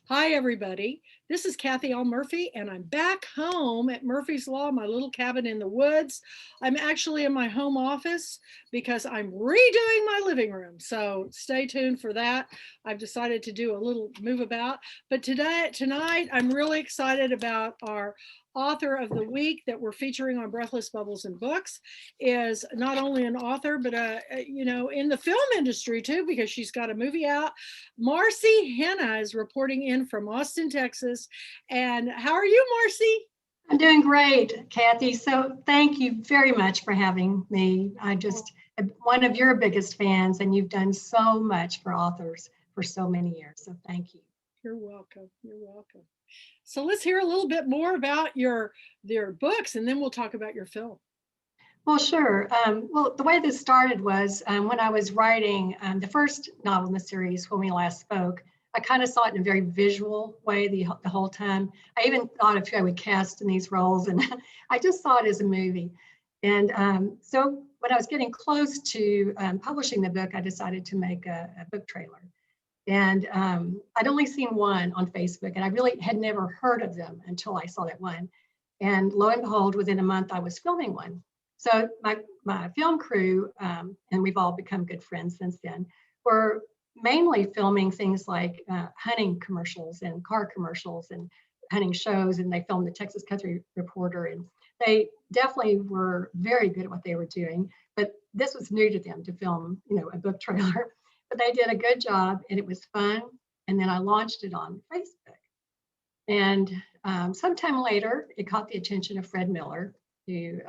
Hi, everybody. This is Kathy L. Murphy, and I'm back home at Murphy's Law, my little cabin in the woods. I'm actually in my home office because I'm redoing my living room. So stay tuned for that. I've decided to do a little move about. But tonight, I'm really excited about our author of the week that we're featuring on Breathless Bubbles and Books is not only an author, but in the film industry too, because she's got a movie out. Marci Henna is reporting in from Austin, Texas. And how are you, Marci? I'm doing great, Kathy. So thank you very much for having me. I just am one of your biggest fans, and you've done so much for authors for so many years. So thank you. You're welcome. You're welcome. So let's hear a little bit more about your books, and then we'll talk about your film. Well, sure. Well, the way this started was when I was writing the first novel in the series, When We Last Spoke. I kind of saw it in a very visual way the whole time. I even thought of who I would cast in these roles, and I just saw it as a movie. And so when I was getting close to publishing the book, I decided to make a book trailer. And I'd only seen one on Facebook, and I really had never heard of them until I saw that one. And lo and behold, within a month, I was filming one. So my film crew, and we've all become good friends since then, were mainly filming things like hunting commercials and car commercials and hunting shows. And they filmed the Texas Country Reporter, and they definitely were very good at what they were doing. But this was new to them to film, a book trailer. But they did a good job, and it was fun. And then I launched it on Facebook. And sometime later, it caught the attention of Fred Miller, who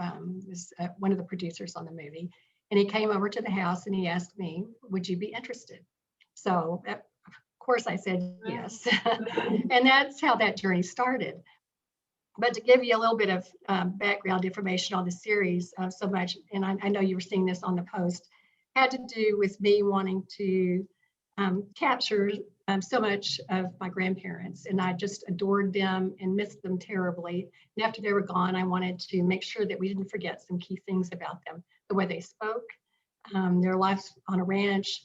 was one of the producers on the movie. And he came over to the house and he asked me, would you be interested? So, of course, I said yes. And that's how that journey started. But to give you a little bit of background information on the series, so much, and I know you were seeing this on the post, had to do with me wanting to capture so much of my grandparents, and I just adored them and missed them terribly. And after they were gone, I wanted to make sure that we didn't forget some key things about them: the way they spoke, their lives on a ranch,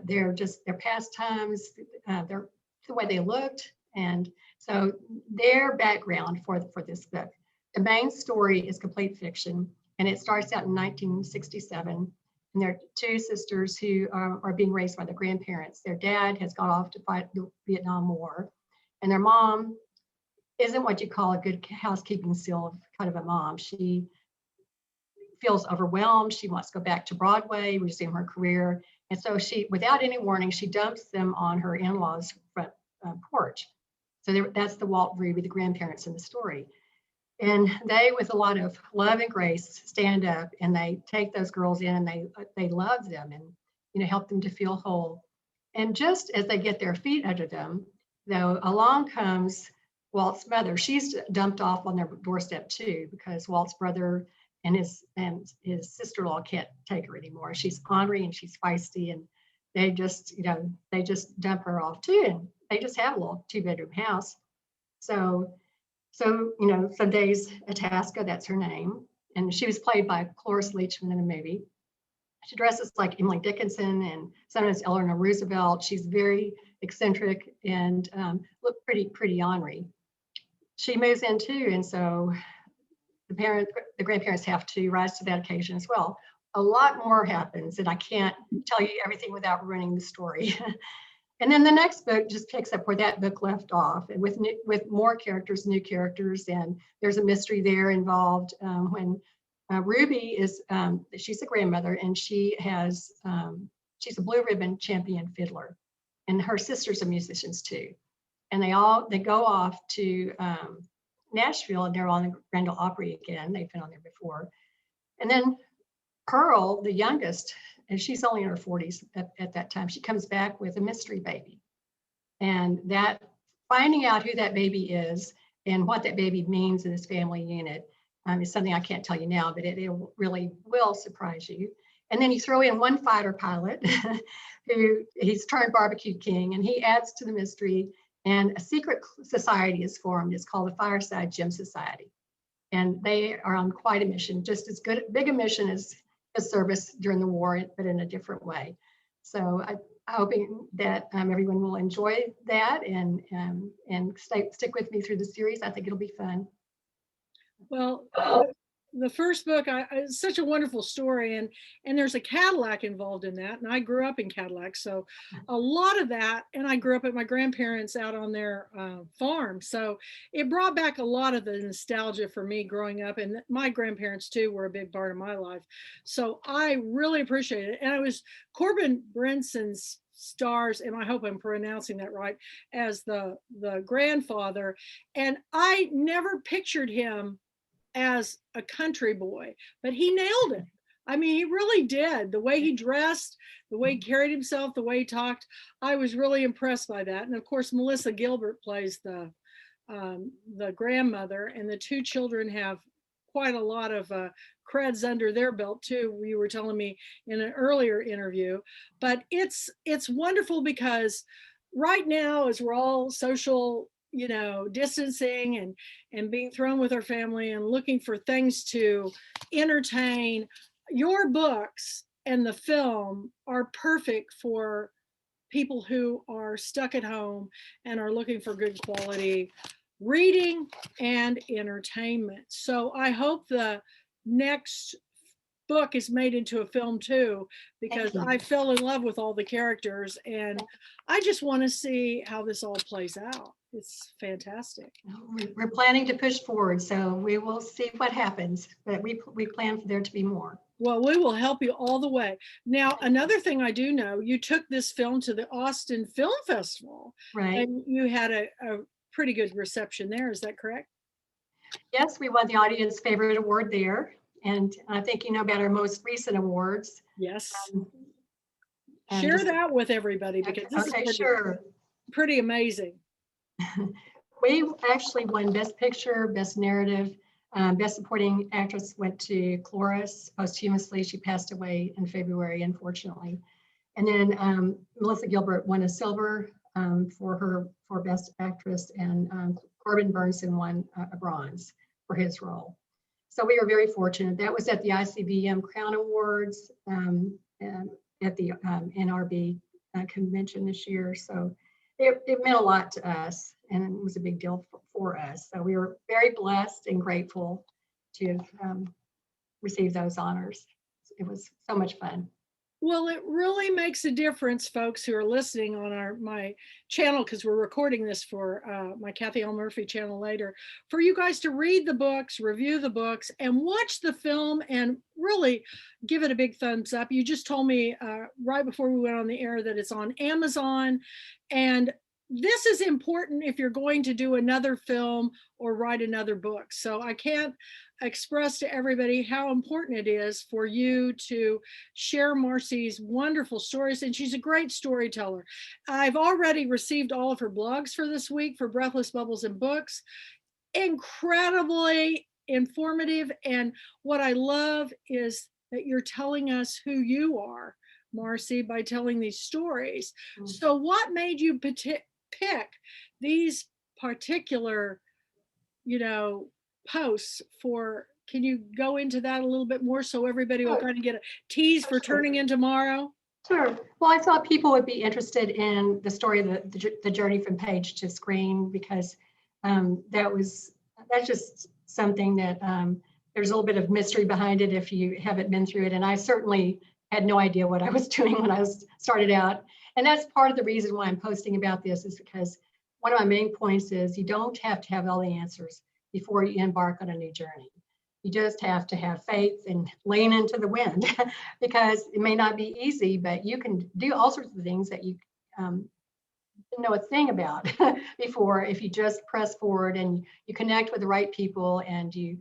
their pastimes, the way they looked, and so their background for this book. The main story is complete fiction, and it starts out in 1967. And there are two sisters who are being raised by their grandparents. Their dad has gone off to fight the Vietnam War, and their mom isn't what you call a good housekeeping skill kind of a mom. She feels overwhelmed. She wants to go back to Broadway, resume her career. And so she, without any warning, she dumps them on her in-laws' front porch. So that's the Walt and Ruby, the grandparents in the story. And they, with a lot of love and grace, stand up and they take those girls in and they love them and help them to feel whole. And just as they get their feet under them, though, along comes Walt's mother. She's dumped off on their doorstep too, because Walt's brother and his sister-in-law can't take her anymore. She's ornery and she's feisty, and they just dump her off too. And they just have a little 2-bedroom house. So some days Itasca, that's her name, and she was played by Cloris Leachman in the movie. She dresses like Emily Dickinson and sometimes Eleanor Roosevelt. She's very eccentric and look pretty ornery. She moves in too, and so the grandparents have to rise to that occasion as well. A lot more happens, and I can't tell you everything without ruining the story. And then the next book just picks up where that book left off, and with more characters, new characters, and there's a mystery there involved. When Ruby she's a grandmother, and she's a blue ribbon champion fiddler, and her sisters are musicians too. And they go off to Nashville, and they're on the Grand Ole Opry again. They've been on there before. And then Pearl, the youngest, and she's only in her 40s at that time, she comes back with a mystery baby. And that finding out who that baby is and what that baby means in this family unit is something I can't tell you now, but it really will surprise you. And then you throw in one fighter pilot who he's turned barbecue king, and he adds to the mystery, and a secret society is formed. It's called the Fireside Gym Society. And they are on quite a mission, just as big a mission as service during the war, but in a different way. So hoping that everyone will enjoy that and stick with me through the series. I think it'll be fun. Well, the first book, it's such a wonderful story, and there's a Cadillac involved in that, and I grew up in Cadillac, so a lot of that, and I grew up at my grandparents out on their farm, so it brought back a lot of the nostalgia for me growing up, and my grandparents too were a big part of my life, so I really appreciate it. And it was Corbin Brinson's stars, and I hope I'm pronouncing that right, as the grandfather, and I never pictured him as a country boy, but he nailed it. I mean, he really did. The way he dressed, the way he carried himself, the way he talked, I was really impressed by that. And of course, Melissa Gilbert plays the grandmother, and the two children have quite a lot of creds under their belt too. You were telling me in an earlier interview, but it's wonderful because right now, as we're all social, distancing and being thrown with our family and looking for things to entertain, your books and the film are perfect for people who are stuck at home and are looking for good quality reading and entertainment. So I hope the next book is made into a film too, because I fell in love with all the characters, and I just want to see how this all plays out. It's fantastic. We're planning to push forward, so we will see what happens, but we plan for there to be more. Well, we will help you all the way. Now, another thing I do know, you took this film to the Austin Film Festival, right? And you had a pretty good reception there. Is that correct? Yes, we won the audience favorite award there. And I think you know about our most recent awards. Yes. Share that with everybody, because this is pretty amazing. We actually won Best Picture, Best Narrative, Best Supporting Actress went to Cloris posthumously. She passed away in February, unfortunately. And then Melissa Gilbert won a silver for Best Actress, and Corbin Burnson won a bronze for his role. So we were very fortunate. That was at the ICBM Crown Awards at the NRB convention this year. So it meant a lot to us, and it was a big deal for us. So we were very blessed and grateful to receive those honors. It was so much fun. Well, it really makes a difference, folks who are listening on my channel, because we're recording this for my Kathy L. Murphy channel later, for you guys to read the books, review the books, and watch the film, and really give it a big thumbs up. You just told me right before we went on the air that it's on Amazon, and this is important if you're going to do another film or write another book. So I can't express to everybody how important it is for you to share Marci's wonderful stories, and she's a great storyteller. I've already received all of her blogs for this week for Breathless Bubbles and Books. Incredibly informative, and what I love is that you're telling us who you are, Marci, by telling these stories. Mm-hmm. So what made you pick these particular, posts for? Can you go into that a little bit more so everybody will kind of get a tease for Turning In Tomorrow? Sure. Well, I thought people would be interested in the story of the journey from page to screen, because that's just something that there's a little bit of mystery behind it if you haven't been through it. And I certainly had no idea what I was doing when I started out. And that's part of the reason why I'm posting about this, is because one of my main points is you don't have to have all the answers before you embark on a new journey. You just have to have faith and lean into the wind, because it may not be easy, but you can do all sorts of things that you didn't know a thing about before, if you just press forward and you connect with the right people and you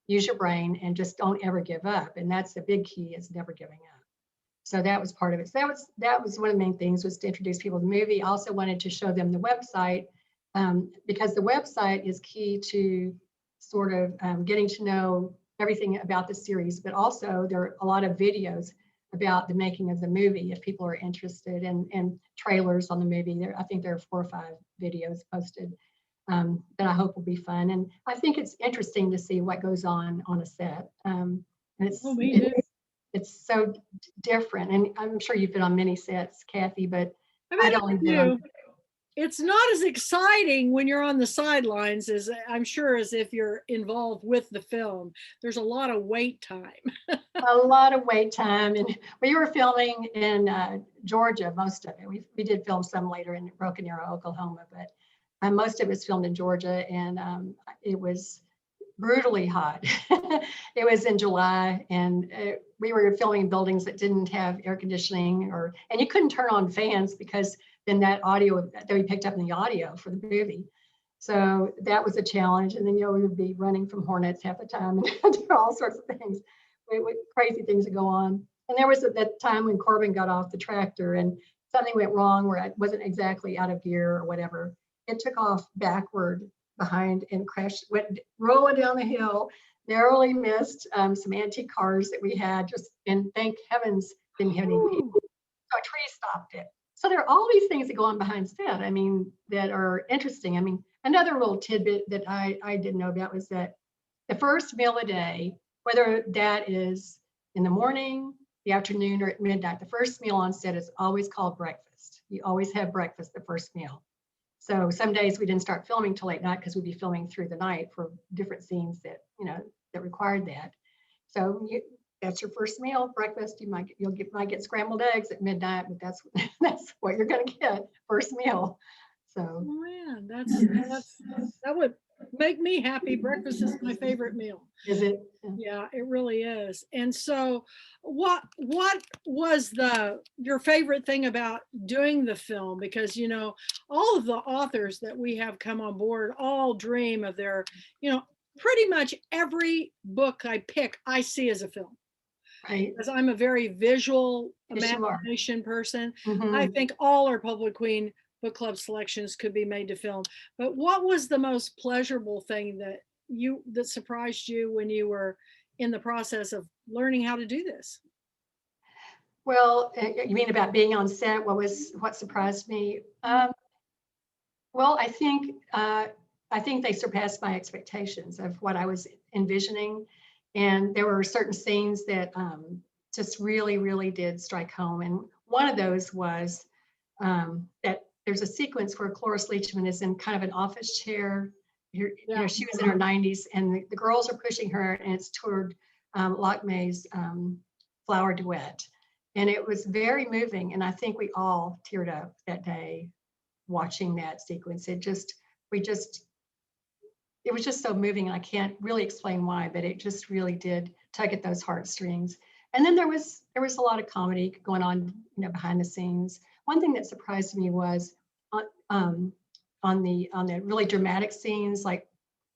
use your brain and just don't ever give up. And that's the big key, is never giving up. So that was part of it. So that was one of the main things, was to introduce people to the movie. I also wanted to show them the website, because the website is key to sort of getting to know everything about the series, but also there are a lot of videos about the making of the movie if people are interested, and trailers on the movie. I think there are 4 or 5 videos posted that I hope will be fun. And I think it's interesting to see what goes on a set. it's so different. And I'm sure you've been on many sets, Kathy, but I've I'd been only on a been on. few. It's not as exciting when you're on the sidelines as I'm sure as if you're involved with the film. There's a lot of wait time. A lot of wait time, and we were filming in Georgia, most of it. We did film some later in Broken Arrow, Oklahoma, but most of it's filmed in Georgia, and it was brutally hot. It was in July, and we were filming buildings that didn't have air conditioning, and you couldn't turn on fans because then that audio that we picked up in the audio for the movie. So that was a challenge. And then, we would be running from hornets half the time and do all sorts of things, crazy things that go on. And there was that time when Corbin got off the tractor and something went wrong where it wasn't exactly out of gear or whatever. It took off backward behind and crashed, went rolling down the hill, narrowly missed some antique cars that we had and thank heavens didn't hit any people. So a tree stopped it. So there are all these things that go on behind set, that are interesting. Another little tidbit that I didn't know about was that the first meal of the day, whether that is in the morning, the afternoon, or at midnight, the first meal on set is always called breakfast. You always have breakfast the first meal. So some days we didn't start filming till late night because we'd be filming through the night for different scenes that required that. So that's your first meal, breakfast. You might get scrambled eggs at midnight, but that's what you're going to get, first meal. So Man, that would make me happy. Breakfast is my favorite meal. Is it? Yeah, it really is. And so what was your favorite thing about doing the film? Because all of the authors that we have come on board all dream of their, pretty much every book I pick, I see as a film. Right. Because I'm a very visual imagination person. Mm-hmm. I think all our Public Queen book club selections could be made to film. But what was the most pleasurable thing that surprised you when you were in the process of learning how to do this? Well, you mean about being on set? What surprised me? Well, I think they surpassed my expectations of what I was envisioning. And there were certain scenes that just really, really did strike home. And one of those was that there's a sequence where Cloris Leachman is in kind of an office chair. She was in her 90s, and the girls are pushing her, and it's toward Lakme's Flower Duet. And it was very moving. And I think we all teared up that day watching that sequence. It was just so moving. And I can't really explain why, but it just really did tug at those heartstrings. And then there was a lot of comedy going on, behind the scenes. One thing that surprised me was on the really dramatic scenes, like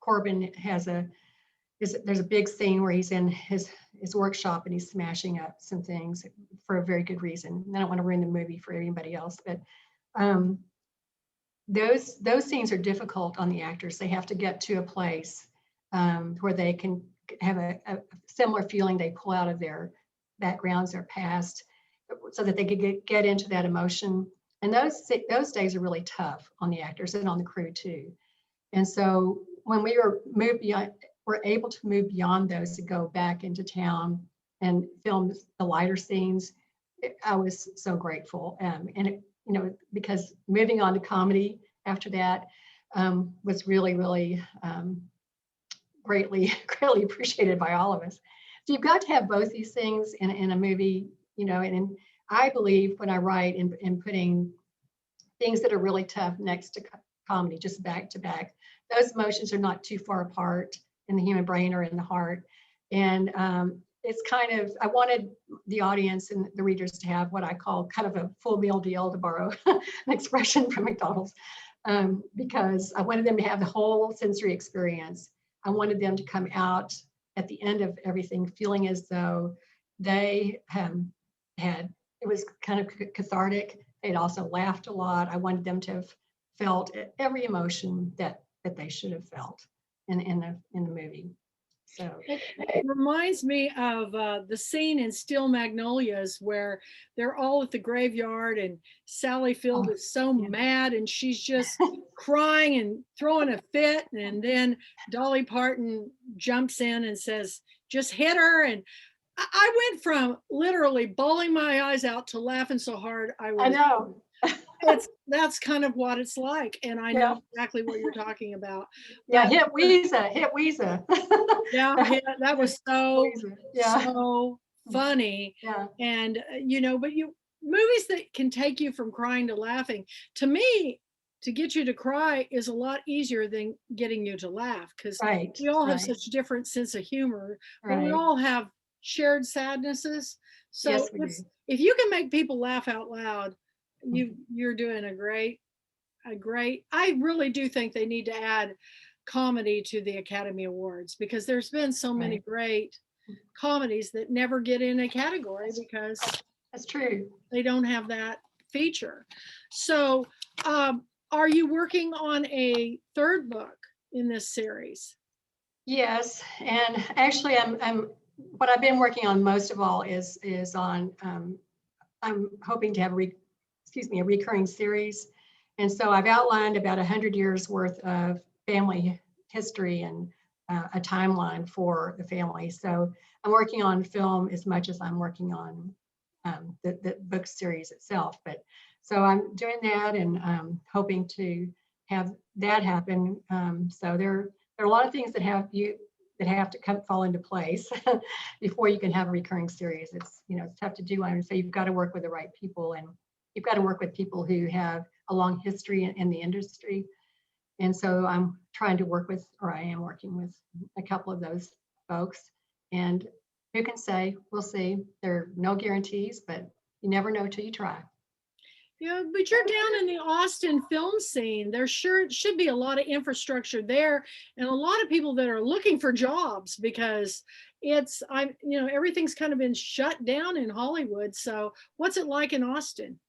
Corbin there's a big scene where he's in his workshop and he's smashing up some things for a very good reason. And I don't want to ruin the movie for anybody else, but those scenes are difficult on the actors. They have to get to a place where they can have a similar feeling they pull out of their backgrounds, their past, so that they could get into that emotion. And those days are really tough on the actors and on the crew too. And so when we're able to move beyond those to go back into town and film the lighter scenes, I was so grateful. Because moving on to comedy after that was really, really greatly appreciated by all of us. So you've got to have both these things in a movie, and I believe when I write in putting things that are really tough next to comedy, just back to back, those emotions are not too far apart in the human brain or in the heart. And it's I wanted the audience and the readers to have what I call kind of a full meal deal, to borrow an expression from McDonald's, because I wanted them to have the whole sensory experience. I wanted them to come out at the end of everything feeling as though they it was kind of cathartic. They'd also laughed a lot. I wanted them to have felt every emotion that they should have felt in the movie. So it reminds me of the scene in Steel Magnolias where they're all at the graveyard and Sally Field is so mad and she's just crying and throwing a fit, and then Dolly Parton jumps in and says, "Just hit her." And I went from literally bawling my eyes out to laughing so hard I I was. know. That's kind of what it's like, and I Yeah. know exactly what you're talking about. Yeah. But Hit Weezer. Hit Weezer. yeah, yeah, that was so Weezer. Yeah. so funny, Yeah. and but you movies that can take you from crying to laughing. To me, to get you to cry is a lot easier than getting you to laugh because Right. we all have Right. such different sense of humor, but we Right. all have shared sadnesses. So Yes, we do. if you can make people laugh out loud, Mhm. you're doing a great. I really do think they need to add comedy to the Academy Awards because there's been so many Right. great comedies that never get in a category That's, because that's true. they don't have that feature. So, are you working on a third book in this series? Yes, and actually, I'm what I've been working on most of all is on I'm hoping to have excuse me, a recurring series, and so I've outlined about 100 years worth of family history and a timeline for the family. So I'm working on film as much as I'm working on the book series itself. But so I'm doing that and hoping to have that happen. So there are a lot of things that have to come fall into place before you can have a recurring series. It's tough to do. I would say you've got to work with the right people, and you've got to work with people who have a long history in the industry. And so I'm trying to work with, or I am working with a couple of those folks. And who can say? We'll see. There are no guarantees, but you never know till you try. Yeah, but you're down in the Austin film scene. There sure should be a lot of infrastructure there and a lot of people that are looking for jobs because everything's kind of been shut down in Hollywood. So what's it like in Austin?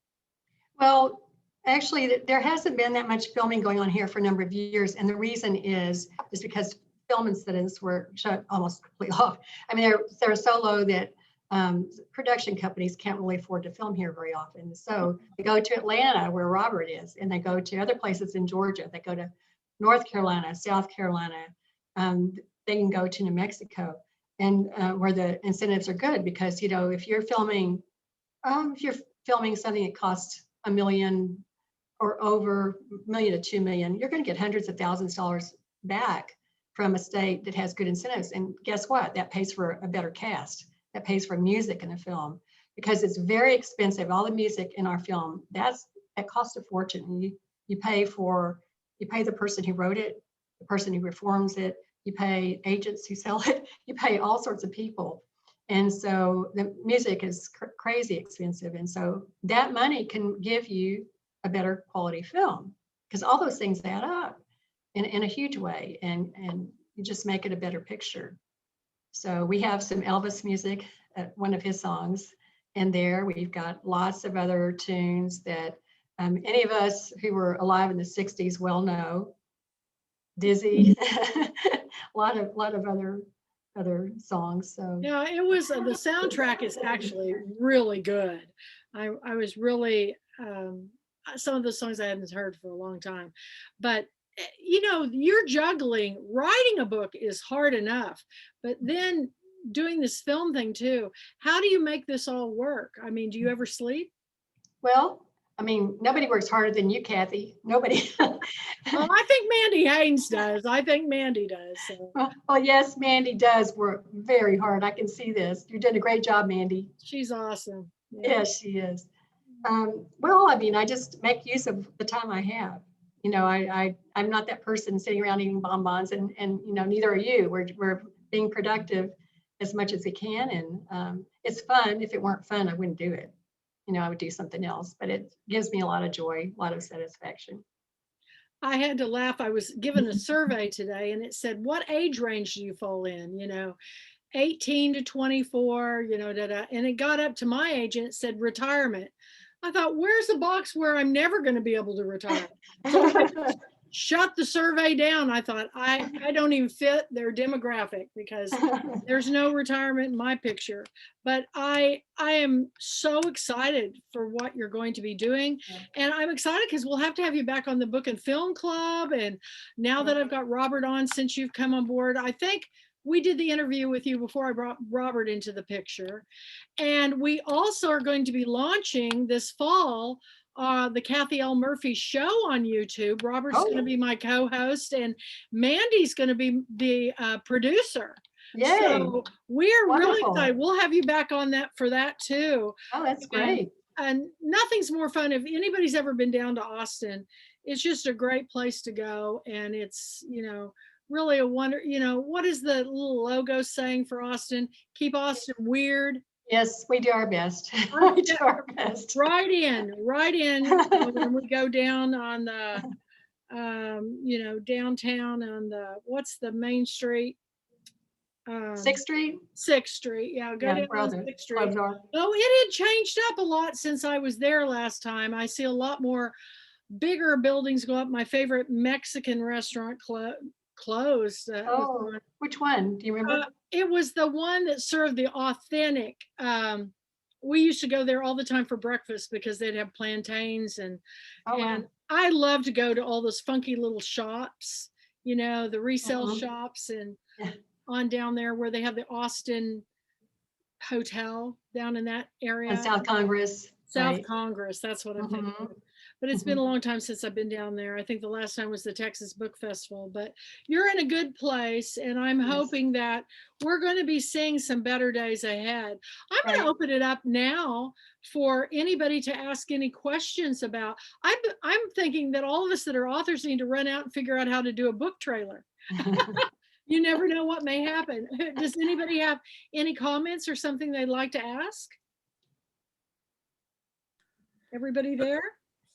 Well, actually, there hasn't been that much filming going on here for a number of years, and the reason is because film incentives were shut almost completely off. I mean, they're so low that production companies can't really afford to film here very often. So they go to Atlanta, where Robert is, and they go to other places in Georgia. They go to North Carolina, South Carolina. Um, they can go to New Mexico, and where the incentives are good because if you're filming something that costs $1 million or over $1 to 2 million, you're going to get hundreds of thousands of dollars back from a state that has good incentives. And guess what? That pays for a better cast. That pays for music in a film because it's very expensive. All the music in our film, that costs a fortune. You pay the person who wrote it, the person who performs it, you pay agents who sell it, you pay all sorts of people. And so the music is crazy expensive. And so that money can give you a better quality film because all those things add up in a huge way and you just make it a better picture. So we have some Elvis music, one of his songs in there. We've got lots of other tunes that any of us who were alive in the 60s well know. Dizzy, a lot of other songs. So Yeah, it was the soundtrack is actually really good. I was really some of the songs I hadn't heard for a long time, but you're juggling. Writing a book is hard enough, but then doing this film thing too. How do you make this all work? I mean, do you ever sleep? well, I mean, nobody works harder than you, Kathy. Nobody. Oh, I think Mandy Haynes does. I think Mandy does. So. Well, yes, Mandy does work very hard. I can see this. You're doing a great job, Mandy. She's awesome. Yeah. Yes, she is. Well, I mean, I just make use of the time I have. I'm not that person sitting around eating bonbons, and neither are you. We're being productive as much as we can, and it's fun. If it weren't fun, I wouldn't do it. I would do something else. But it gives me a lot of joy, a lot of satisfaction. I had to laugh. I was given a survey today and it said, what age range do you fall in? 18 to 24, and it got up to my age and it said retirement. I thought, where's the box where I'm never going to be able to retire? So I shut the survey down. I thought, I don't even fit their demographic because there's no retirement in my picture. But I am so excited for what you're going to be doing. And I'm excited because we'll have to have you back on the Book and Film Club. And now that I've got Robert on since you've come on board, I think we did the interview with you before I brought Robert into the picture. And we also are going to be launching this fall the Kathy L. Murphy show on YouTube. Robert's going to be my co-host, and Mandy's going to be the producer. Yay. So we're Wonderful. really excited. We'll have you back on that for that too. Oh, that's great. And nothing's more fun. If anybody's ever been down to Austin, it's just a great place to go. And it's, you know, really a wonder, you know, what is the little logo saying for Austin? Keep Austin weird. Yes, we do our best. We do our best. Right in when we go down on the, you know, downtown on the, what's the main street? 6th Street? 6th Street, yeah, go down on 6th Street. Oh, it had changed up a lot since I was there last time. I see a lot more bigger buildings go up. My favorite Mexican restaurant closed. Oh, which one? Do you remember? It was the one that served the authentic. We used to go there all the time for breakfast because they'd have plantains and Wow. I love to go to all those funky little shops, you know, the resale shops and on down there where they have the Austin Hotel down in that area. And South Congress. South Congress, that's what I'm thinking of. But it's been a long time since I've been down there. I think the last time was the Texas Book Festival, but you're in a good place. And I'm hoping that we're going to be seeing some better days ahead. I'm going to open it up now for anybody to ask any questions about. I'm thinking that all of us that are authors need to run out and figure out how to do a book trailer. You never know what may happen. Does anybody have any comments or something they'd like to ask? Everybody there?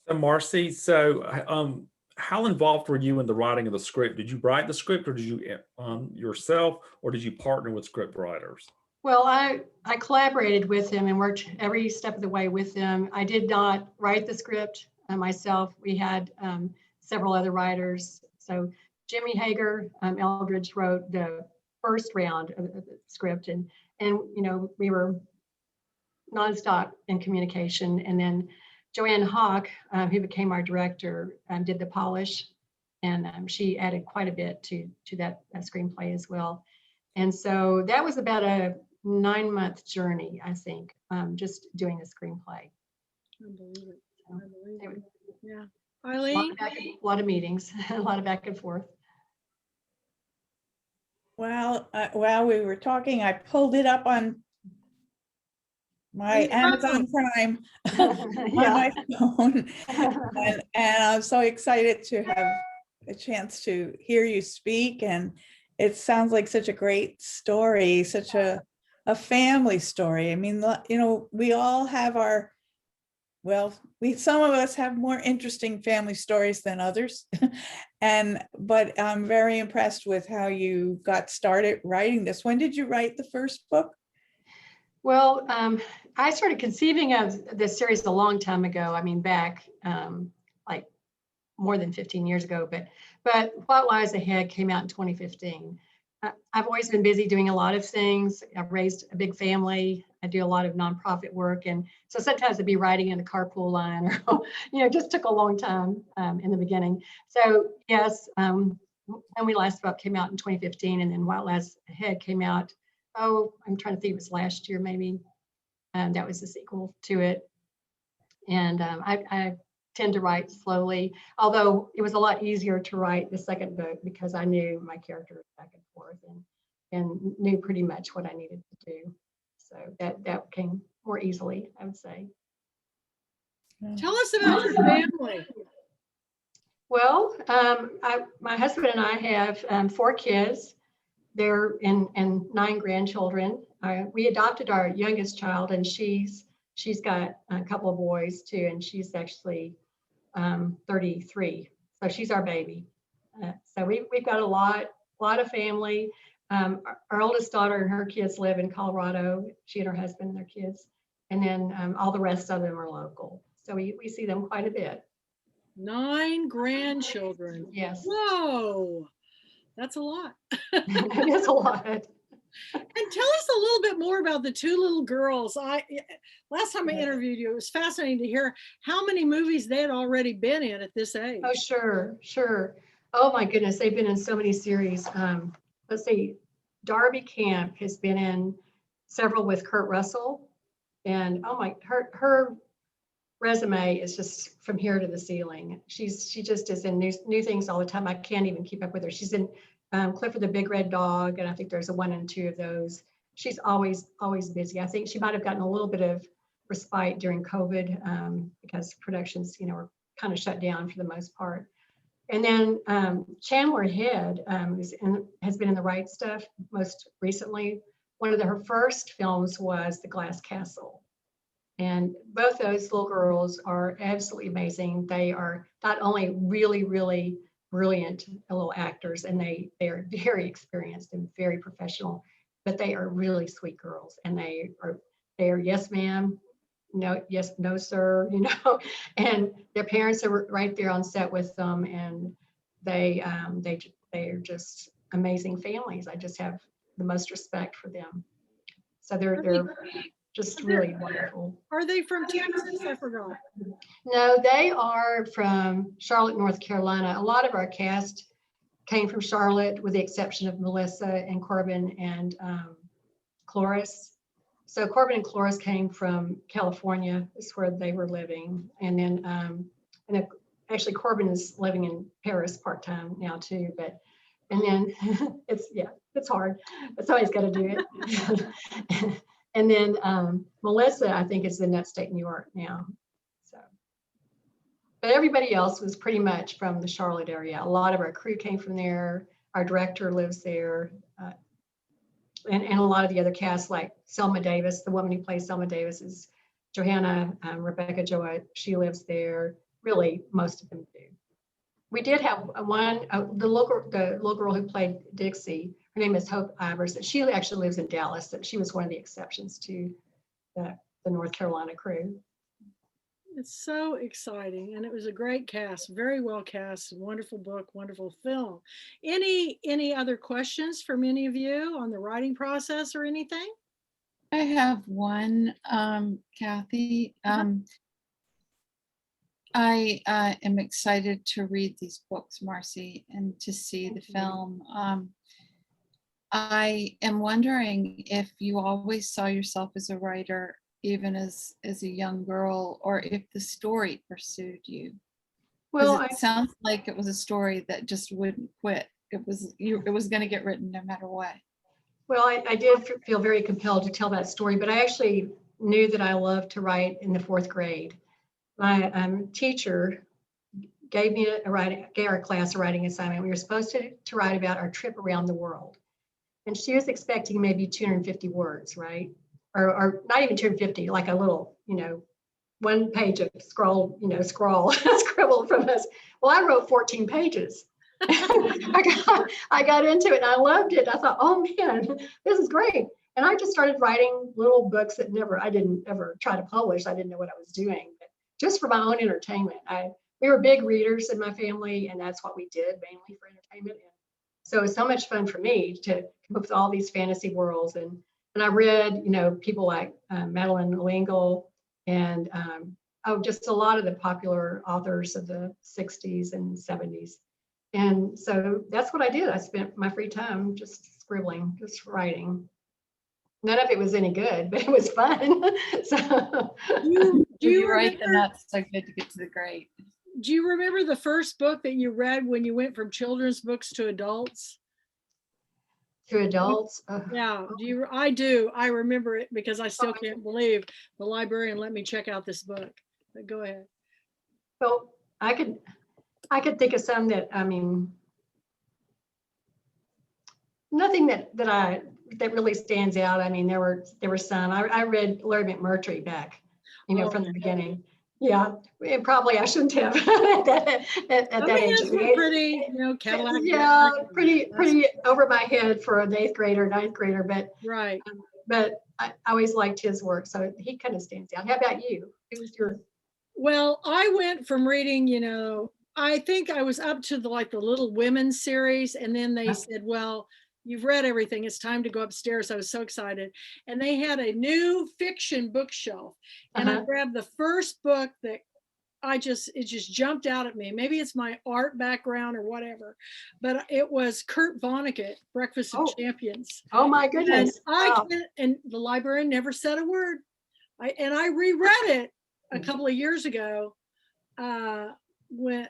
So Marci, how involved were you in the writing of the script? Did you write the script, or did you yourself, or did you partner with script writers? Well, I collaborated with him and worked every step of the way with him. I did not write the script myself. We had several other writers. So Jimmy Hager, Eldridge wrote the first round of the script, and you know, we were nonstop in communication. And then Joanne Hawk, who became our director, did the polish, and she added quite a bit to that screenplay as well. And so that was about a 9-month journey, I think, just doing the screenplay. I believe it. I believe it. Yeah. Eileen? A lot of meetings, a lot of back and forth. Well, while we were talking, I pulled it up on my Amazon Prime on my phone, and I'm so excited to have a chance to hear you speak. And it sounds like such a great story, such a family story. I mean, you know, we all have our, well, some of us have more interesting family stories than others, but I'm very impressed with how you got started writing this. When did you write the first book? Well, I started conceiving of this series a long time ago. I mean, back like more than 15 years ago, but What Lies Ahead came out in 2015. I've always been busy doing a lot of things. I've raised a big family. I do a lot of nonprofit work. And so sometimes I'd be writing in the carpool line, or, you know, it just took a long time in the beginning. So yes, when We Last Spoke came out in 2015, and then What Lies Ahead came out, I'm trying to think, it was last year maybe. That was the sequel to it. And I tend to write slowly, although it was a lot easier to write the second book because I knew my characters back and forth and knew pretty much what I needed to do. So that came more easily, I would say. Tell us about your family. Well, my husband and I have 4 kids. They're and 9 grandchildren. We adopted our youngest child, and she's got a couple of boys too, and she's actually 33. So she's our baby. So we've got a lot of family. Our oldest daughter and her kids live in Colorado. She and her husband and their kids, and then all the rest of them are local. So we see them quite a bit. 9 grandchildren. Yes. Whoa, that's a lot. It is a lot. And tell us a little bit more about the 2 little girls. Last time I interviewed you, it was fascinating to hear how many movies they had already been in at this age. Oh, sure. Oh my goodness, they've been in so many series. Let's see, Darby Camp has been in several with Kurt Russell, and oh my, her resume is just from here to the ceiling. She just is in new things all the time. I can't even keep up with her. She's in Clifford the Big Red Dog, and I think there's a 1 and 2 of those. She's always busy. I think she might have gotten a little bit of respite during COVID because productions, were kind of shut down for the most part. And then Chandler Head has been in The Right Stuff most recently. One of her first films was The Glass Castle. And both those little girls are absolutely amazing. They are not only really, really brilliant little actors, and they are very experienced and very professional, but they are really sweet girls. And they are yes, ma'am, no, yes, no, sir, and their parents are right there on set with them, and they are just amazing families. I just have the most respect for them. So they're just really wonderful. Are they from Texas? I forgot. No, they are from Charlotte, North Carolina. A lot of our cast came from Charlotte, with the exception of Melissa and Corbin and Cloris. So Corbin and Cloris came from California. Is where they were living. And then actually Corbin is living in Paris part-time now too, and then it's hard, but somebody's got to do it. And then Melissa, I think, is in upstate New York now. So, but everybody else was pretty much from the Charlotte area. A lot of our crew came from there. Our director lives there. And a lot of the other cast, like Selma Davis, the woman who plays Selma Davis is Johanna, Rebecca Joa, she lives there. Really, most of them do. We did have the little girl who played Dixie. Her name is Hope Ivers. She actually lives in Dallas. She was one of the exceptions to the North Carolina crew. It's so exciting, and it was a great cast, very well cast, wonderful book, wonderful film. Any other questions from any of you on the writing process or anything? I have one, Kathy. I am excited to read these books, Marci, and to see the film. I am wondering if you always saw yourself as a writer, even as a young girl, or if the story pursued you. Well, it sounds like it was a story that just wouldn't quit. It was going to get written no matter what. Well, I did feel very compelled to tell that story, but I actually knew that I loved to write in the 4th grade. My teacher gave our class a writing assignment. We were supposed to write about our trip around the world. And she was expecting maybe 250 words, right? Or not even 250, like a little, 1 page of scribble from us. Well, I wrote 14 pages. I got into it and I loved it. I thought, oh man, this is great. And I just started writing little books that I didn't ever try to publish. I didn't know what I was doing, but just for my own entertainment. We were big readers in my family, and that's what we did mainly for entertainment. And so it was so much fun for me to come up with all these fantasy worlds. And I read, people like Madeleine L'Engle and just a lot of the popular authors of the 60s and 70s. And so that's what I did. I spent my free time just scribbling, just writing. None of it was any good, but it was fun. So do you write them up so good to get to the great? Do you remember the first book that you read when you went from children's books to adults? To adults? Yeah, I do. I remember it because I still can't believe the librarian let me check out this book. But go ahead. Well, I could think of some that, nothing that really stands out. There were some. I read Larry McMurtry back, from the beginning. Yeah, and probably I shouldn't have at that age. Pretty, Cadillac. Yeah, pretty over my head for an 8th grader, 9th grader, but right. But I always liked his work, so he kind of stands out. How about you? Who was your? Well, I went from reading, I think I was up to the Little Women series, and then they said, well, you've read everything. It's time to go upstairs. I was so excited. And they had a new fiction bookshelf. And I grabbed the first book that it just jumped out at me. Maybe it's my art background or whatever, but it was Kurt Vonnegut, Breakfast of Champions. Oh my And goodness. Wow. and the librarian never said a word. I reread it a couple of years ago, when,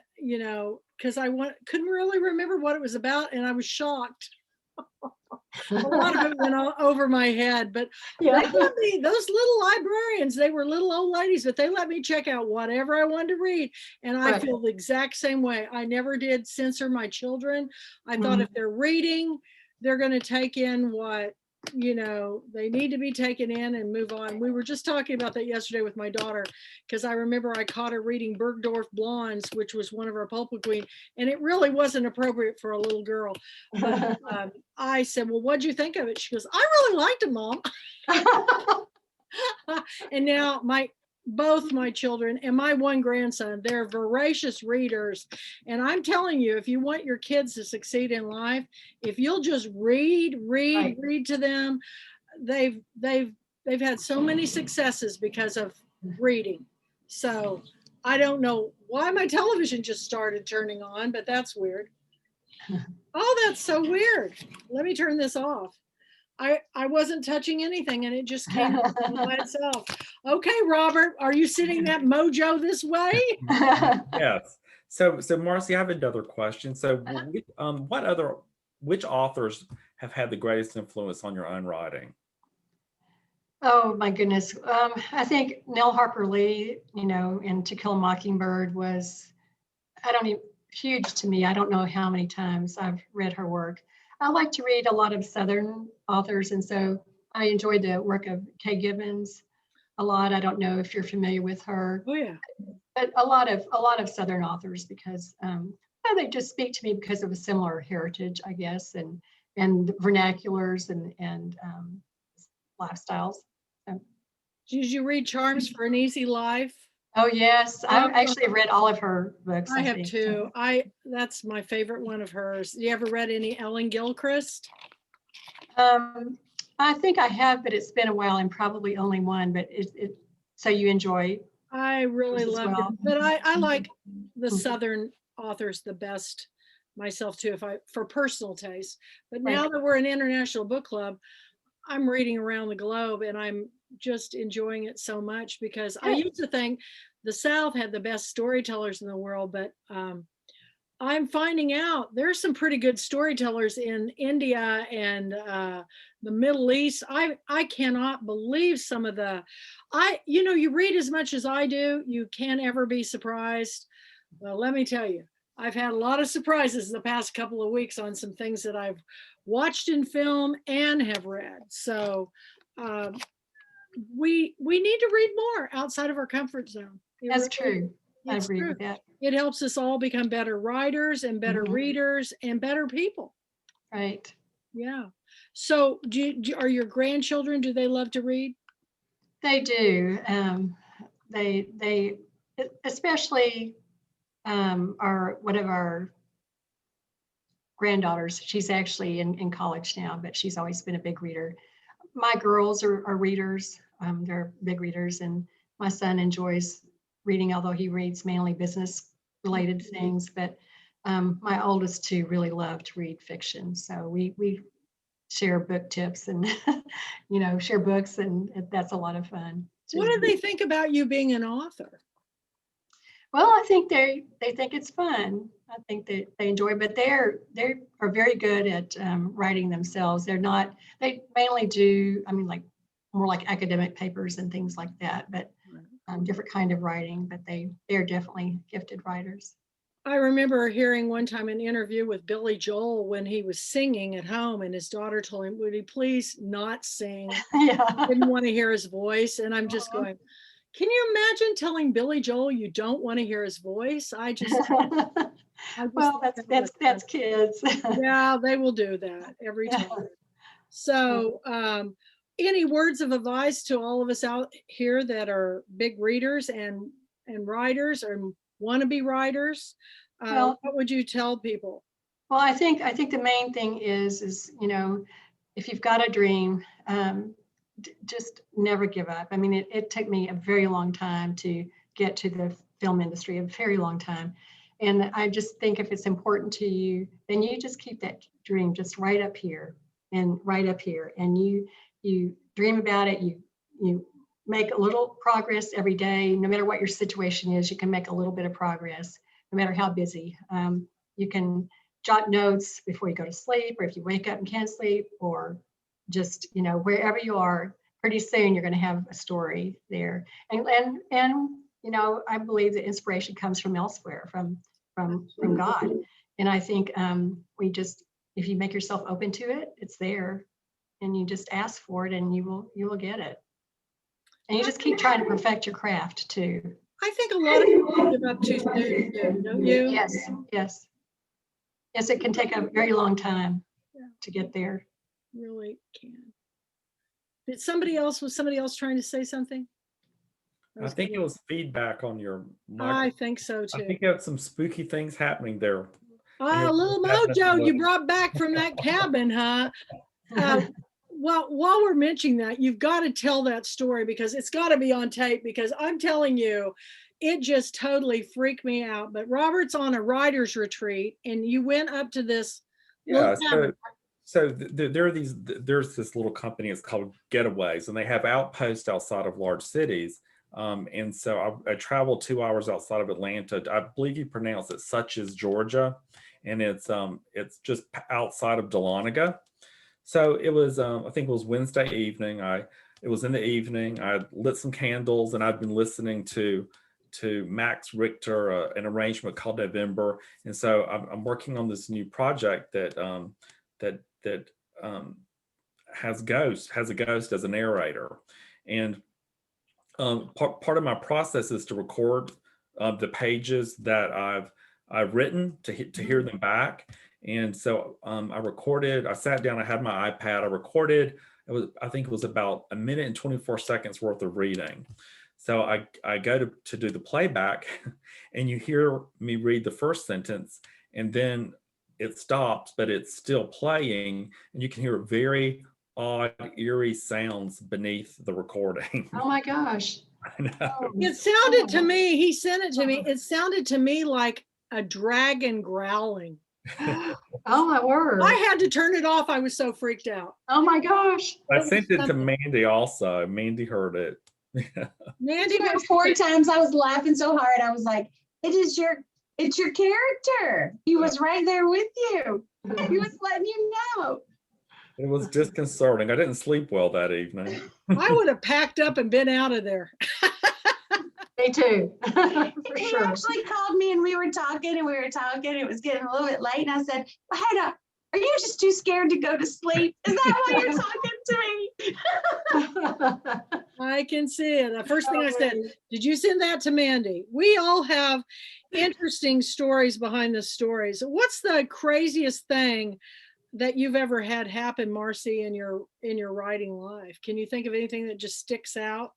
because couldn't really remember what it was about, and I was shocked. A lot of it went over my head, but Yeah. those little librarians, they were little old ladies, but they let me check out whatever I wanted to read. And I Right. feel the exact same way. I never did censor my children. I thought if they're reading, they're going to take in what, they need to be taken in and move on. We were just talking about that yesterday with my daughter, because I remember I caught her reading Bergdorf Blondes, which was one of our Pulpit Queen, and it really wasn't appropriate for a little girl. But I said, well, what'd you think of it? She goes, I really liked it, Mom. And now both my children and my one grandson, they're voracious readers. And I'm telling you, if you want your kids to succeed in life, if you'll just read to them, they've had so many successes because of reading. So I don't know why my television just started turning on, but that's weird. Oh, that's so weird. Let me turn this off. I wasn't touching anything and it just came by itself. Okay, Robert, are you sitting that mojo this way? Yes. So Marci, I have another question. So which authors have had the greatest influence on your own writing? Oh my goodness. I think Nell Harper Lee, in To Kill a Mockingbird was, huge to me. I don't know how many times I've read her work. I like to read a lot of Southern authors, and so I enjoyed the work of Kay Gibbons a lot. I don't know if you're familiar with her. Oh yeah. But a lot of Southern authors, because they just speak to me because of a similar heritage, I guess, and vernaculars and lifestyles. So. Did you read Charms for an Easy Life? Oh yes, I've actually read all of her books. I have too. That's my favorite one of hers. You ever read any Ellen Gilchrist? I think I have, but it's been a while, and probably only one. But so you enjoy? I really loved it, but I like the Mhm. Southern authors the best myself too, for personal taste. But now that we're an international book club, I'm reading around the globe and I'm just enjoying it so much, because I used to think the South had the best storytellers in the world, but I'm finding out there's some pretty good storytellers in India and the Middle East. I cannot believe some of you read as much as I do, you can't ever be surprised. Well, let me tell you, I've had a lot of surprises the past couple of weeks on some things that I've watched in film and have read. So we need to read more outside of our comfort zone. That's true. I agree with that. It helps us all become better writers and better readers and better people. Right. Yeah. So are your grandchildren, do they love to read? They do. They especially one of our granddaughters. She's actually in college now, but she's always been a big reader. My girls are readers. They're big readers, and my son enjoys reading, although he reads mainly business related things. But my oldest two really love to read fiction. So we share book tips and share books, and that's a lot of fun. What do they think about you being an author? Well, I think they think it's fun. I think they enjoy it, but they are very good at writing themselves. They mainly do, like more like academic papers and things like that, but different kind of writing, but they're definitely gifted writers. I remember hearing one time an interview with Billy Joel when he was singing at home, and his daughter told him, would he please not sing? Yeah. Didn't want to hear his voice. And I'm just going, can you imagine telling Billy Joel you don't want to hear his voice? Well, that's kids. Yeah, they will do that every time. So any words of advice to all of us out here that are big readers and writers or want to be writers? What would you tell people? Well, I think the main thing is if you've got a dream, just never give up. I mean, it took me a very long time to get to the film industry a very long time. And I just think if it's important to you, then you just keep that dream just right up here and right up here. And you dream about it, you make a little progress every day. No matter what your situation is, you can make a little bit of progress, no matter how busy. You can jot notes before you go to sleep, or if you wake up and can't sleep, or just, wherever you are, pretty soon you're going to have a story there. And I believe that inspiration comes from elsewhere, from God. And I think if you make yourself open to it, it's there, and you just ask for it, and you will get it. And you just keep trying to perfect your craft too. I think a lot of people give up too soon too, don't you? Yes, it can take a very long time to get there. Really can. Was somebody else trying to say something? I think it was feedback on your mic. I think so too. I think you had some spooky things happening there. A little mojo you brought back from that cabin, huh? Well, while we're mentioning that, you've got to tell that story, because it's got to be on tape, because I'm telling you, it just totally freaked me out. But Robert's on a writer's retreat, and you went up to this little cabin. There's this little company, it's called Getaways, and they have outposts outside of large cities. And so I traveled 2 hours outside of Atlanta. I believe you pronounce it Suches, Georgia, and it's just outside of Dahlonega. So it was, I think it was Wednesday evening. It was in the evening. I lit some candles, and I'd been listening to Max Richter, an arrangement called November. And so I'm working on this new project that has a ghost as a narrator. And part of my process is to record the pages that I've written to hear them back. And so I sat down, I had my iPad, I recorded, I think it was about 1 minute and 24 seconds worth of reading. So I go to do the playback, and you hear me read the first sentence, and then it stops, but it's still playing, and you can hear very odd, eerie sounds beneath the recording. Oh my gosh. I know. It sounded to me, he sent it to me, it sounded to me like a dragon growling. Oh my word. I had to turn it off. I was so freaked out. Oh my gosh. I sent it to Mandy also. Mandy heard it. Mandy, 4 times I was laughing so hard. I was like, it's your character. He was right there with you. He was letting you know. It was disconcerting. I didn't sleep well that evening. I would have packed up and been out of there. Me too. For He sure. actually called me, and we were talking. It was getting a little bit late, and I said, well, Henna, are you just too scared to go to sleep? Is that why you're talking to me? I can see it. The first thing I said, did you send that to Mandy? We all have interesting stories behind the stories. What's the craziest thing that you've ever had happen, Marci, in your writing life? Can you think of anything that just sticks out?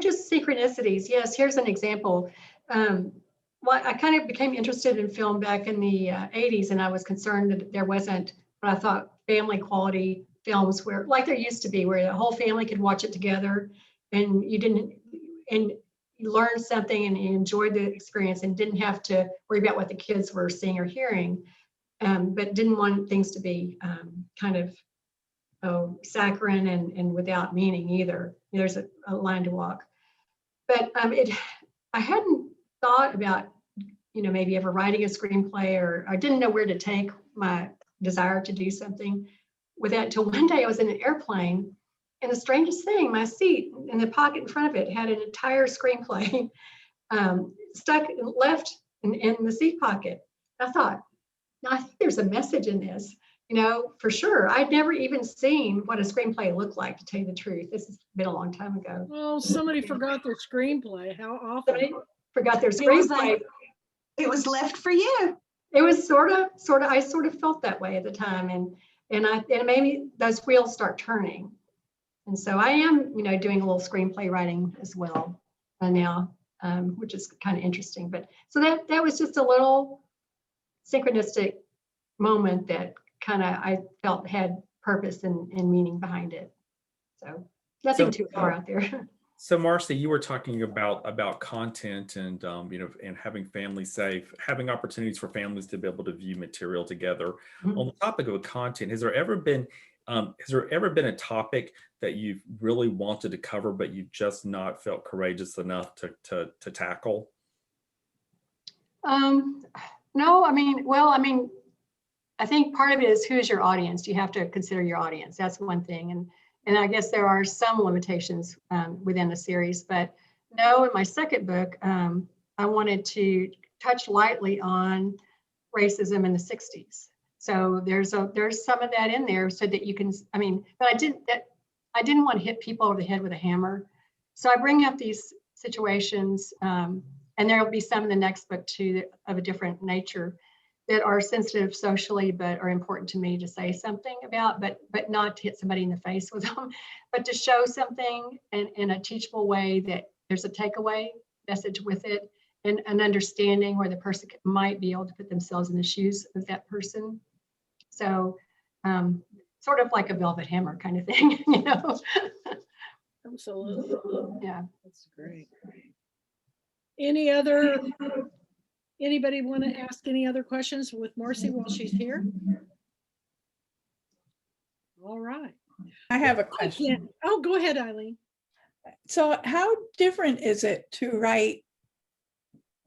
Just synchronicities. Yes, here's an example. I kind of became interested in film back in the 80s, and I was concerned that there wasn't what I thought family quality films where, like there used to be, where the whole family could watch it together, and you learned something and you enjoyed the experience and didn't have to worry about what the kids were seeing or hearing, but didn't want things to be kind of saccharine and without meaning either. There's a line to walk. But I hadn't thought about, maybe ever writing a screenplay, or I didn't know where to take my desire to do something with that until one day I was in an airplane, and the strangest thing, my seat in the pocket in front of it had an entire screenplay stuck left in the seat pocket. I thought, now I think there's a message in this. For sure. I'd never even seen what a screenplay looked like, to tell you the truth. This has been a long time ago. Oh, somebody forgot their screenplay. How awful. Somebody forgot their It was screenplay. it was left for you. It was sort of, I sort of felt that way at the time. And it made me, those wheels start turning. And so I am, doing a little screenplay writing as well now, which is kind of interesting. But so that was just a little synchronistic moment that kind of I felt had purpose and meaning behind it. So nothing too far out there. So Marcy, you were talking about content and and having families safe, having opportunities for families to be able to view material together. Mhm. On the topic of content, has there ever been a topic that you've really wanted to cover but you've just not felt courageous enough to tackle? No, I mean, well, I mean, I think part of it is who's your audience. You have to consider your audience. That's one thing. And I guess there are some limitations within the series, but no, in my second book, I wanted to touch lightly on racism in the 60s. So there's some of that in there so that you can, I mean, but I didn't want to hit people over the head with a hammer. So I bring up these situations, and there will be some in the next book too of a different nature that are sensitive socially, but are important to me to say something about, but not to hit somebody in the face with them, but to show something in a teachable way that there's a takeaway message with it, and an understanding where the person might be able to put themselves in the shoes of that person. So sort of like a velvet hammer kind of thing, you know? Absolutely. Yeah. That's great. Anybody want to ask any other questions with Marci while she's here? All right. I have a question. Oh, go ahead, Eileen. So how different is it to write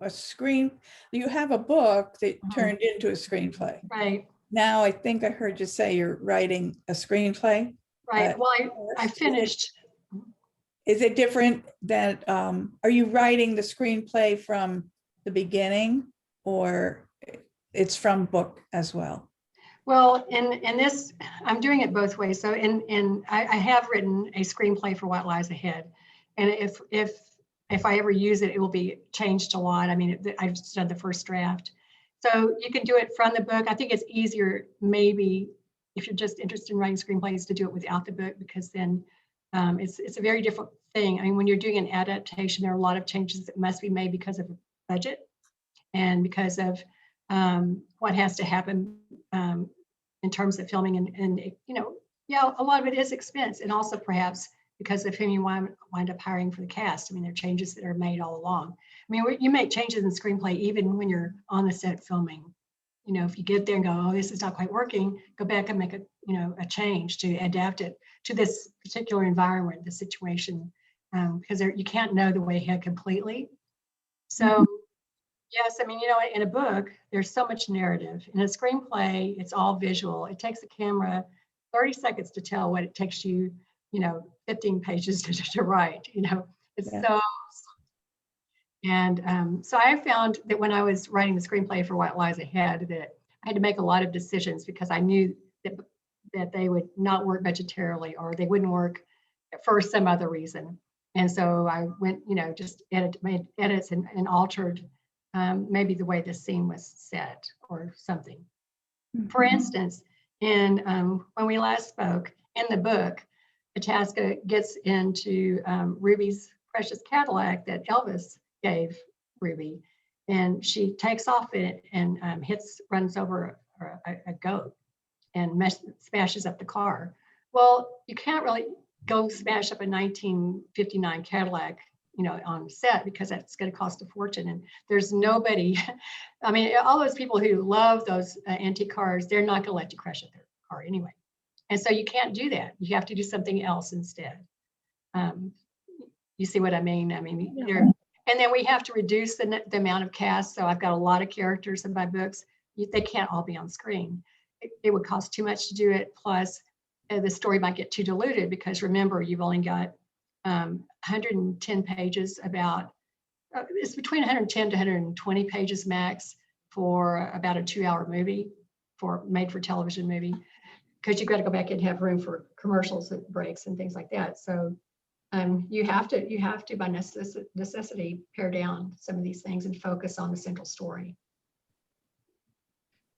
a screen? You have a book that turned into a screenplay. Right. Now I think I heard you say you're writing a screenplay. Right. Well, I finished. Is it different that, are you writing the screenplay from the beginning, or it's from book as well? Well, in this, I'm doing it both ways. So I have written a screenplay for What Lies Ahead. And if I ever use it, it will be changed a lot. I mean, I've just done the first draft. So you can do it from the book. I think it's easier, maybe, if you're just interested in writing screenplays, to do it without the book, because then it's a very different thing. I mean, when you're doing an adaptation, there are a lot of changes that must be made because of budget and because of what has to happen in terms of filming, and you know, yeah, a lot of it is expense, and also perhaps because of whom you wind up hiring for the cast. I mean, there are changes that are made all along. I mean, you make changes in screenplay even when you're on the set filming. You know, if you get there and go, oh, this is not quite working, go back and make a change to adapt it to this particular environment, the situation, because you can't know the way ahead completely. So yes, I mean, you know, in a book, there's so much narrative. In a screenplay, it's all visual. It takes the camera 30 seconds to tell what it takes you, 15 pages to write, it's so. And so I found that when I was writing the screenplay for What Lies Ahead, that I had to make a lot of decisions because I knew that they would not work budgetarily, or they wouldn't work for some other reason. And so I went, just made edits and altered maybe the way the scene was set or something. For instance, when we last spoke, in the book, Itasca gets into Ruby's precious Cadillac that Elvis gave Ruby, and she takes off in it and runs over a goat and smashes up the car. Well, you can't really go smash up a 1959 Cadillac, on set, because that's going to cost a fortune. And there's nobody, I mean, all those people who love those antique cars, they're not going to let you crash up their car anyway. And so you can't do that. You have to do something else instead. You see what I mean? I mean, and then we have to reduce the amount of cast. So I've got a lot of characters in my books. They can't all be on screen. It would cost too much to do it. Plus, the story might get too diluted, because remember, you've only got 110 pages about, it's between 110 to 120 pages max for about a 2-hour movie, for made for television movie, because you've got to go back and have room for commercials and breaks and things like that. So you have to by necessity pare down some of these things and focus on the central story.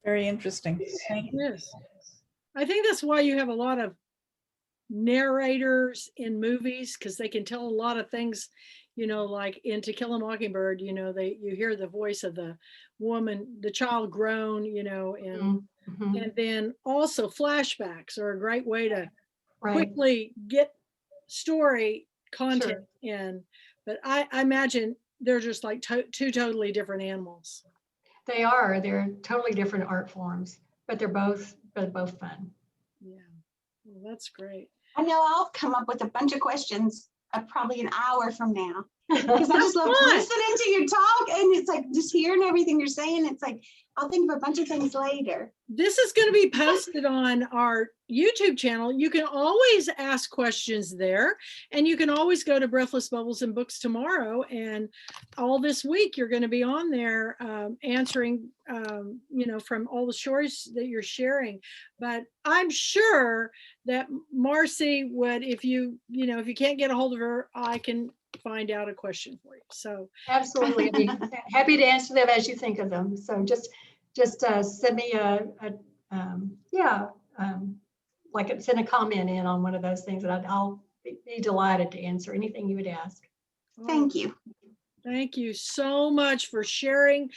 Very interesting. Thank you. Yes. I think that's why you have a lot of narrators in movies, because they can tell a lot of things, like in To Kill a Mockingbird, you hear the voice of the woman, the child groan, and and then also flashbacks are a great way to quickly get story content in, but I imagine they're just like two totally different animals. They are. They're totally different art forms, but they're both fun. Yeah, well, that's great. I know I'll come up with a bunch of questions probably an hour from now. Because I just love listening to you talk, and it's like just hearing everything you're saying. It's like I'll think of a bunch of things later. This is going to be posted on our YouTube channel. You can always ask questions there, and you can always go to Breathless Bubbles and Books tomorrow. And all this week, you're going to be on there answering, from all the stories that you're sharing. But I'm sure that Marci would, if you can't get a hold of her, I can find out a question for you. So absolutely, I'd be happy to answer them as you think of them. So just send me send a comment in on one of those things, and I'll be delighted to answer anything you would ask. Thank you. Thank you so much for sharing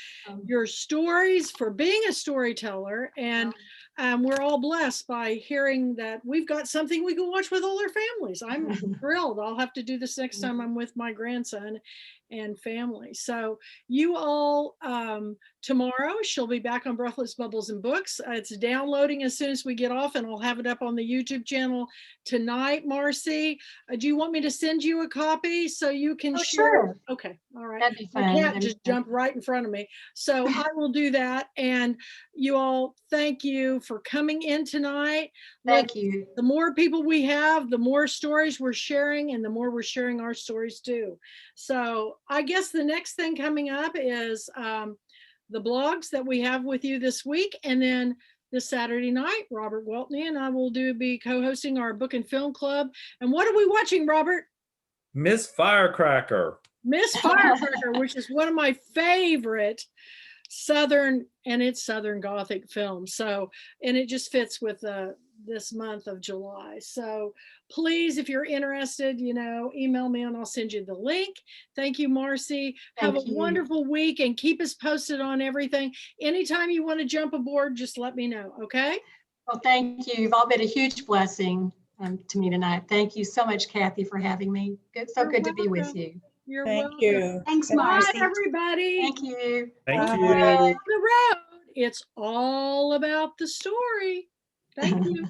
your stories, for being a storyteller, and we're all blessed by hearing that we've got something we can watch with all our families. I'm thrilled. I'll have to do this next time I'm with my grandson and family. So you all, tomorrow she'll be back on Breathless Bubbles and Books. It's downloading as soon as we get off, and I'll have it up on the YouTube channel tonight. Marci, do you want me to send you a copy so you can share? Sure. Okay, all right. That'd be I fun. can't just jump right in front of me. So I will do that. And you all, thank you for coming in tonight. Thank you. The more people we have, the more stories we're sharing, and the more we're sharing our stories too. So I guess the next thing coming up is the blogs that we have with you this week. And then this Saturday night, Robert Weltney and I will be co-hosting our book and film club. And what are we watching, Robert? Miss Firecracker. Miss Firecracker, which is one of my favorite Southern Gothic films. So, and it just fits with this month of July. So please, if you're interested, email me and I'll send you the link. Thank you, Marci. Have a wonderful week, and keep us posted on everything. Anytime you want to jump aboard, just let me know. Okay. Well, thank you. You've all been a huge blessing to me tonight. Thank you so much, Kathy, for having me. So good to be with you. You're Thank welcome. you. Thanks, Bye, Marci. everybody. Thank you. Thank On you. the road, it's all about the story. Thank you.